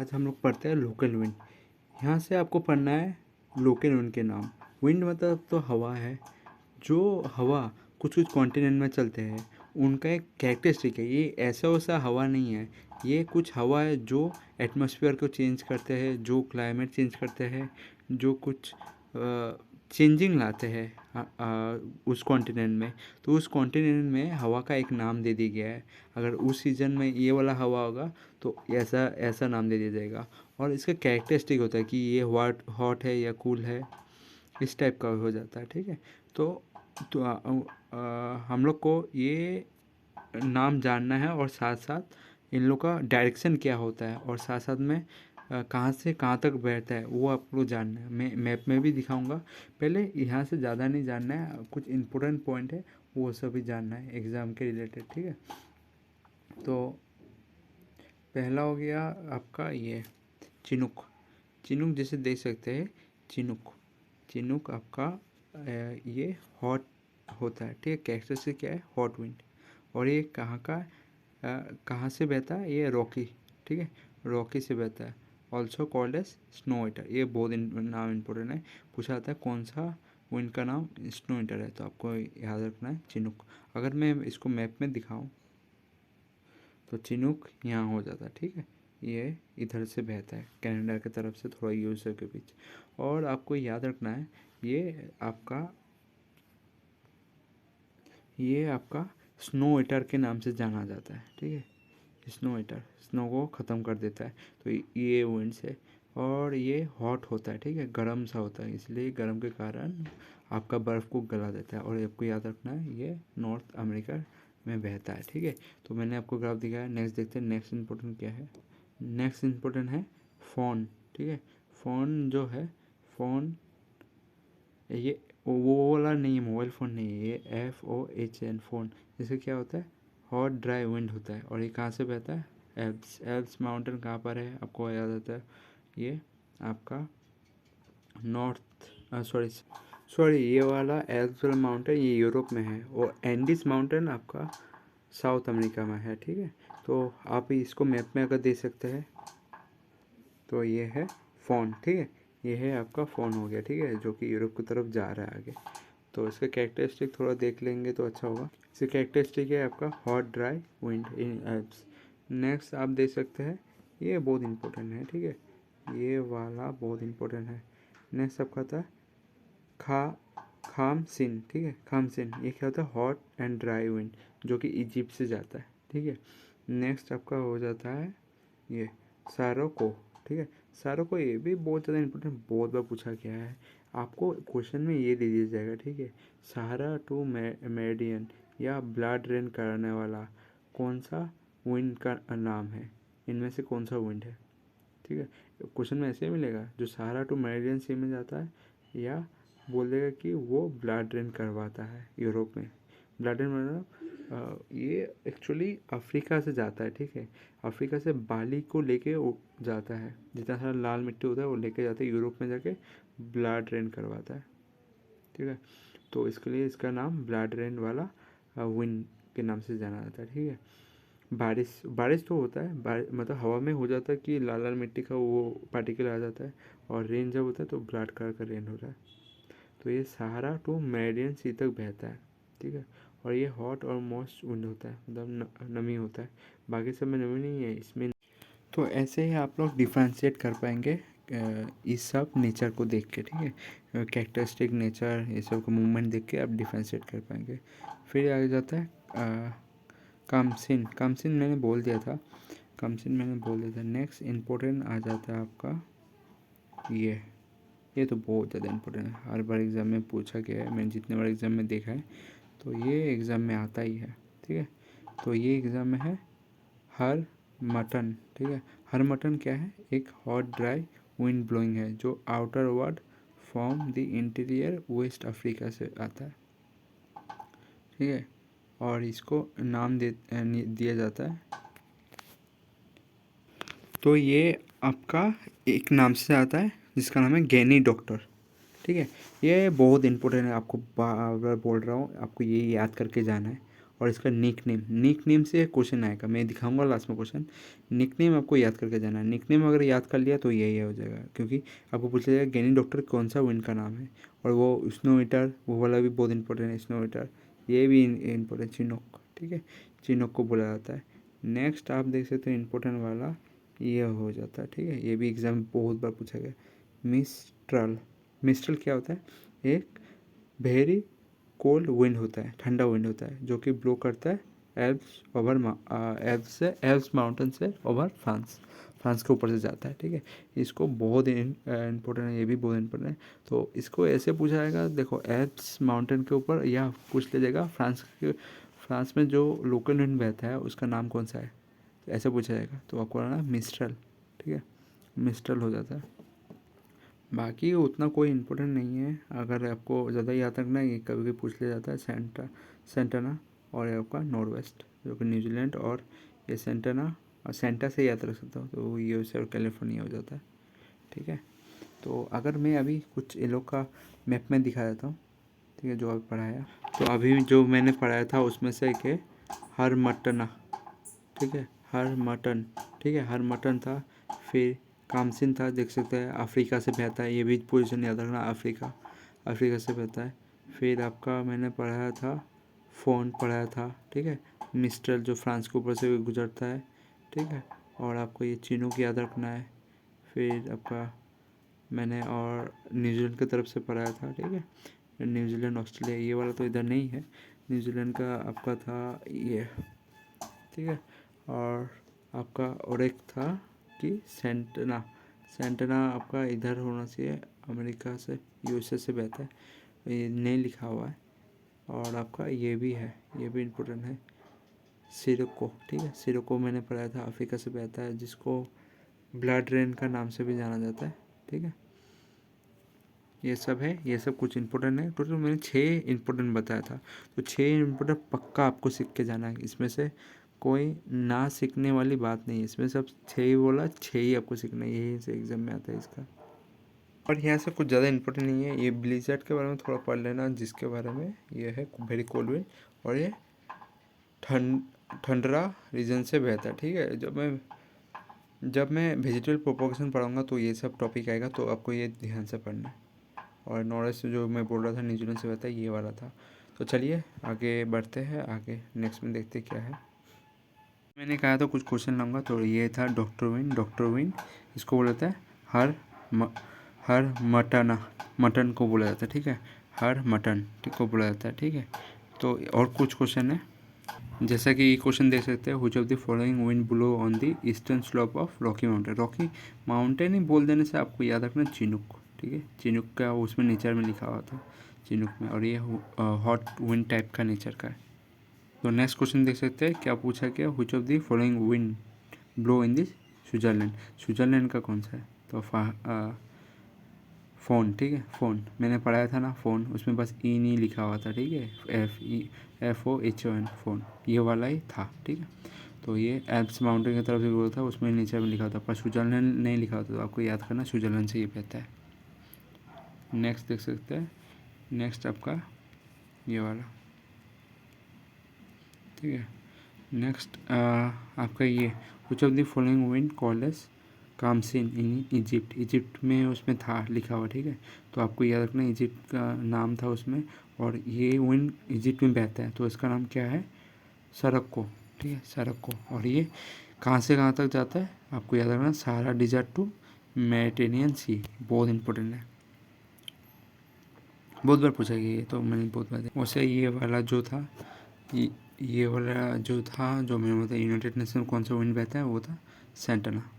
आज हम लोग पढ़ते हैं लोकल विंड। यहाँ से आपको पढ़ना है लोकल विंड के नाम। विंड मतलब तो हवा है। जो हवा कुछ कुछ कॉन्टिनेंट में चलते हैं उनका एक कैरेक्टरिस्टिक है। ये ऐसा वैसा हवा नहीं है। ये कुछ हवा है जो एटमॉस्फेयर को चेंज करते हैं, जो क्लाइमेट चेंज करते हैं, जो कुछ चेंजिंग लाते हैं उस कॉन्टिनेंट में। तो उस कॉन्टिनेंट में हवा का एक नाम दे दिया गया है। अगर उस सीज़न में ये वाला हवा होगा तो ऐसा ऐसा नाम दे दिया जाएगा। और इसका कैरेक्टरिस्टिक होता है कि ये हॉट है या कूल है, इस टाइप का हो जाता है। ठीक है। तो हम लोग को ये नाम जानना है और साथ साथ इन लोग का डायरेक्शन क्या होता है और साथ साथ में कहाँ से कहाँ तक बैठता है वो आपको जानना है। मैं मैप में भी दिखाऊंगा। पहले यहाँ से ज़्यादा नहीं जानना है, कुछ इंपॉर्टेंट पॉइंट है वो सभी जानना है एग्ज़ाम के रिलेटेड। ठीक है। तो पहला हो गया आपका ये चिनूक। चिनूक जैसे देख सकते हैं, चिनूक चिनूक आपका ये हॉट होता है। ठीक है। कैरेक्टरिस्टिक क्या है? Hot wind. और ये कहाँ से बहता है? ये रॉकी। ठीक है। रॉकी से बहता है। Also called as snow eater. ये बहुत नाम इम्पोर्टेंट है। पूछा जाता है कौन सा विंड का नाम स्नो ईटर है, तो आपको याद रखना है चिनूक। अगर मैं इसको मैप में दिखाऊं तो चिनूक यहाँ हो जाता है। ठीक है। ये इधर से बहता है कनाडा की तरफ से, थोड़ा यूएसए के बीच। और आपको याद रखना है ये आपका स्नो ईटर के नाम से जाना जाता है। ठीक है। स्नो ईटर स्नो को ख़त्म कर देता है। तो ये विंड्स है। और ये हॉट होता है। ठीक है। गर्म सा होता है, इसलिए गर्म के कारण आपका बर्फ़ को गला देता है। और आपको याद रखना है ये नॉर्थ अमेरिका में बहता है। ठीक है। तो मैंने आपको ग्राफ दिखाया। नेक्स्ट देखते हैं नेक्स्ट इंपॉर्टेंट क्या है। नेक्स्ट इंपॉर्टेंट है फ़ोन। ठीक है। फ़ोन जो है, फ़ोन ये वो वाला नहीं है, मोबाइल फ़ोन नहीं है, ये FOHN फ़ोन। इससे क्या होता है? हॉट ड्राई विंड होता है। और ये कहाँ से बहता है? एल्प्स माउंटेन कहाँ पर है आपको याद आता है? ये आपका नॉर्थ सॉरी ये वाला एल्प्स वाला माउंटेन ये यूरोप में है, और एंडीज माउंटेन आपका साउथ अमेरिका में है। ठीक है। तो आप इसको मैप में अगर देख सकते हैं तो ये है फ़ोन। ठीक है। ये है आपका फ़ोन हो गया। ठीक है। जो कि यूरोप की तरफ जा रहा है आगे। तो इसका कैरेक्टरिस्टिक थोड़ा देख लेंगे तो अच्छा होगा। इसका कैरेक्टरिस्टिक है आपका hot dry wind in Alps. Next आप देख सकते हैं, ये बहुत इंपॉर्टेंट है। ठीक है। ये वाला बहुत इंपॉर्टेंट है। नेक्स्ट आपका था खा खामसिन। ठीक है। खामसिन ये क्या होता है? हॉट एंड ड्राई विंड, जो कि इजिप्ट से जाता है। ठीक है। नेक्स्ट आपका हो जाता है ये सारोको। ठीक है। सारोको ये भी बहुत ज़्यादा इंपॉर्टेंट, बहुत बार पूछा गया है। आपको क्वेश्चन में ये दे दिया जाएगा। ठीक है। सहारा टू मेरिडियन या ब्लड रेन करने वाला कौन सा विंड का नाम है? इनमें से कौन सा विंड है? ठीक है। क्वेश्चन में ऐसे ही मिलेगा, जो सहारा टू मेरिडियन सी में जाता है, या बोल देगा कि वो ब्लड ड्रेन करवाता है यूरोप में। ब्लड ड्रेन मतलब ये एक्चुअली अफ्रीका से जाता है। ठीक है। अफ्रीका से बाली को लेके जाता है, जितना सारा लाल मिट्टी होता है वो लेके जाता है यूरोप में, जाके ब्लड ड्रेन करवाता है। ठीक है। तो इसके लिए इसका नाम ब्लड ड्रेन वाला विंड के नाम से जाना जाता है। ठीक है। बारिश बारिश तो होता है, मतलब हवा में हो जाता है कि लाल लाल मिट्टी का वो पार्टिकल आ जाता है। और रेन जब होता है तो ब्लड कलर का रेन होता है। तो ये सहारा टू मेरिडियन सी तक बहता है। ठीक है। और ये हॉट और मॉइस्ट विंड होता है, मतलब नमी होता है। बाकी सब में नमी नहीं है इसमें। तो ऐसे ही आप लोग डिफ्रेंशिएट कर पाएंगे इस सब नेचर को देख के। ठीक है। कैरेक्टरिस्टिक नेचर ये सब का मूवमेंट देख के आप डिफ्रेंशिएट कर पाएंगे। फिर आगे जाता है कामसिन। कामसिन मैंने बोल दिया था। नेक्स्ट इम्पोर्टेंट आ जाता है आपका ये तो बहुत ज़्यादा इम्पोर्टेंट है, हर बार एग्ज़ाम में पूछा गया है, मैंने जितने बार एग्ज़ाम में देखा है तो ये एग्ज़ाम में आता ही है। ठीक है। तो ये एग्ज़ाम में है हर मटन। ठीक है। हर मटन क्या है? एक हॉट ड्राई विंड ब्लोइंग है, जो outer word from the interior west Africa से आता है। ठीक है। और इसको नाम दिया जाता है। तो ये आपका एक नाम से आता है जिसका नाम है गैनी डॉक्टर। ठीक है। ये बहुत इंपॉर्टेंट है, आपको बार बार बोल रहा हूँ, आपको ये याद करके जाना है। और इसका निक नेम से क्वेश्चन आएगा, मैं दिखाऊंगा लास्ट में क्वेश्चन। निक नेम आपको याद करके जाना है, निक नेम अगर याद कर लिया तो यही हो जाएगा, क्योंकि आपको पूछा जाएगा गैनी डॉक्टर कौन सा विंड का नाम है, और वो स्नो ईटर वो वाला भी बहुत इंपॉर्टेंट है, स्नो ईटर ये भी इंपॉर्टेंट, चिनोक, ठीक है, चिनोक को बोला जाता है। नेक्स्ट आप देख सकते हो इंपॉर्टेंट वाला ये हो जाता है, ठीक है, ये भी एग्जाम में बहुत बार पूछा गया। मिस्ट्रल, मिस्ट्रल क्या होता है, एक वेरी कोल्ड विंड होता है, ठंडा विंड होता है जो कि ब्लो करता है एल्प्स ओवर एल्प्स माउंटेन से ओवर फ्रांस के ऊपर से जाता है, ठीक है। इसको बहुत इंपॉर्टेंट है, ये भी बहुत इंपॉर्टेंट है। तो इसको ऐसे पूछा जाएगा, देखो एल्प्स माउंटेन के ऊपर, या पूछ ले जाएगा फ्रांस में जो लोकल विंड बहता है उसका नाम कौन सा है, तो ऐसे पूछा जाएगा, तो आपको ना मिस्ट्रल, ठीक है, मिस्ट्रल हो जाता है। बाकी उतना कोई इम्पोर्टेंट नहीं है, अगर आपको ज़्यादा याद रखना है, ये कभी कभी पूछ लिया जाता है सेंटाना और ये आपका नॉर्थ वेस्ट जो कि न्यूजीलैंड, और ये सेंटाना और सेंटा से याद रख सकता हूँ, तो यूएसए और कैलिफोर्निया हो जाता है, ठीक है। तो अगर मैं अभी कुछ ये लोग का मैप में दिखा देता हूँ, ठीक है, जो अभी पढ़ाया, तो अभी जो मैंने पढ़ाया था उसमें से एक है हर मटना, ठीक है, हर मटन, ठीक है, हर मटन था। फिर कामसिन था, देख सकते हैं अफ्रीका से बहता है, ये भी पोजीशन याद रखना, अफ्रीका से बहता है। फिर आपका मैंने पढ़ाया था फ़ोन पढ़ाया था, ठीक है, मिस्ट्रल जो फ्रांस के ऊपर से गुजरता है, ठीक है, और आपको ये चिनूक याद रखना है। फिर आपका मैंने और न्यूजीलैंड की तरफ से पढ़ाया था, ठीक है, न्यूजीलैंड ऑस्ट्रेलिया ये वाला तो इधर नहीं है, न्यूजीलैंड का आपका था ये, ठीक है, और आपका और एक था कि सेंटना आपका इधर होना चाहिए, अमेरिका से यूएसए से बहता है, ये नहीं लिखा हुआ है। और आपका ये भी है, ये भी इम्पोर्टेंट है, सिरको, ठीक है, सिरको मैंने पढ़ाया था, अफ्रीका से बहता है, जिसको ब्लड रेन का नाम से भी जाना जाता है, ठीक है। ये सब है, ये सब कुछ इंपॉर्टेंट है, टोटल मैंने 6 इंपॉर्टेंट बताया था, तो 6 इंपॉर्टेंट पक्का आपको सीख के जाना है, इसमें से कोई ना सीखने वाली बात नहीं है, इसमें सब 6 ही बोला, 6 ही आपको सीखना है, यही से एग्जाम में आता है इसका। और यहाँ से कुछ ज़्यादा इंपॉर्टेंट नहीं है, ये ब्लिजर्ड के बारे में थोड़ा पढ़ लेना, जिसके बारे में ये है वेरी कोल्ड विंड, और ये ठंडरा रीजन से बहता है, ठीक है। जब मैं वेजिटेबल प्रोपोगेशन पढ़ाऊँगा तो ये सब टॉपिक आएगा, तो आपको ये ध्यान से पढ़ना है। और नॉर्थ जो मैं बोल रहा था न्यूजीलैंड से बहता है, ये वाला था। तो चलिए आगे बढ़ते हैं, आगे नेक्स्ट में देखते क्या है। मैंने कहा था कुछ क्वेश्चन लाऊंगा, तो ये था डॉक्टर विन इसको बोला जाता है हर मटन को बोला जाता है, ठीक है, हर मटन ठीक को बोला जाता है, ठीक है। तो और कुछ क्वेश्चन है, जैसा कि ये क्वेश्चन देख सकते हैं, which of the following wind blow on the eastern slope of Rocky Mountain ही बोल देने से आपको याद रखना चिनूक, ठीक है, चिनूक का उसमें नेचर में लिखा हुआ था चिनूक में, और ये हॉट विंड टाइप का नेचर का है। तो नेक्स्ट क्वेश्चन देख सकते हैं, क्या पूछा गया, which of the following wind blow in the Switzerland का कौन सा है, तो फ़ोन, ठीक है, फ़ोन मैंने पढ़ाया था ना, फ़ोन उसमें बस ई नहीं लिखा हुआ था, ठीक है, FOHON फ़ोन ये वाला ही था, ठीक है। तो ये एल्प्स माउंटेन की तरफ से बोला था, उसमें नीचे में लिखा था, पर स्विट्जरलैंड नहीं लिखा होता, तो आपको याद करना स्विट्जरलैंड से ये बहता है। नेक्स्ट देख सकते हैं, नेक्स्ट आपका ये वाला, ठीक है, नेक्स्ट आपका ये which of the following wind called as khamsin in Egypt में उसमें था लिखा हुआ, ठीक है। तो आपको याद रखना इजिप्ट का नाम था उसमें, और ये विंड इजिप्ट में बहता है, तो इसका नाम क्या है, सरक्को, ठीक है, सरक्को। और ये कहाँ से कहाँ तक जाता है, आपको याद रखना सहारा डिजर्ट टू मेडिटेरेनियन सी, बहुत इंपॉर्टेंट है, बहुत बार पूछा गया ये, तो मैंने बहुत बार वैसे ये वाला जो था, ये वाला जो था, जो मैंने बताया यूनाइटेड नेशन कौन सा विंड बहता है, वो था सेंटना।